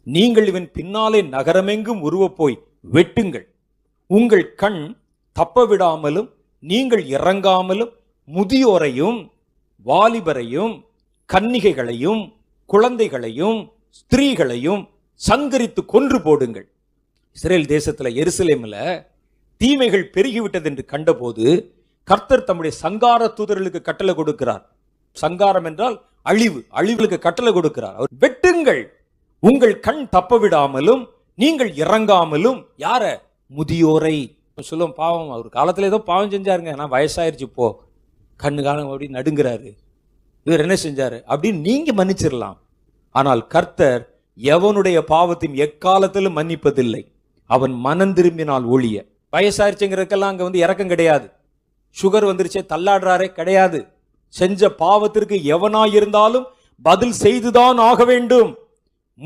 நீங்கள் இவன் பின்னாலே நகரமெங்கும் உருவப் போய் வெட்டுங்கள். உங்கள் கண் தப்பவிடாமலும் நீங்கள் இறங்காமலும் முதியோரையும் வாலிபரையும் கன்னிகைகளையும் குழந்தைகளையும் ஸ்திரீகளையும் சங்கரித்து கொன்று போடுங்கள். இஸ்ரேல் தேசத்துல எருசலேம்ல தீமைகள் பெருகிவிட்டது என்று கண்டபோது கர்த்தர் தம்முடைய சங்கார தூதர்களுக்கு கட்டளை கொடுக்கிறார். சங்காரம் என்றால் அழிவு, அழிவுக்கு கட்டளை கொடுக்கிறார். அவர் வெட்டுங்கள், உங்கள் கண் தப்பவிடாமலும் நீங்கள் இறங்காமலும் யார? முதியோரை. சொல்லும் பாவம், அவர் காலத்துல ஏதோ பாவம் செஞ்சாருங்க, நான் வயசாயிருச்சு இப்போ கண்ணு காலம் அப்படி நடுங்கிறாரு, இவர் என்ன செஞ்சாரு அப்படின்னு நீங்க மன்னிச்சிடலாம். ஆனால் கர்த்தர் எவனுடைய பாவத்தையும் எக்காலத்திலும் மன்னிப்பதில்லை, அவன் மனம் திரும்பினால் ஒழிய. வயசாயிருச்சுங்கிறதுக்கெல்லாம் அங்க இறக்கம் கிடையாது. சுகர் வந்துருச்சே தள்ளாடுறாரே கிடையாது. செஞ்ச பாவத்திற்கு எவனாயிருந்தாலும் பதில் செய்துதான் ஆக வேண்டும்.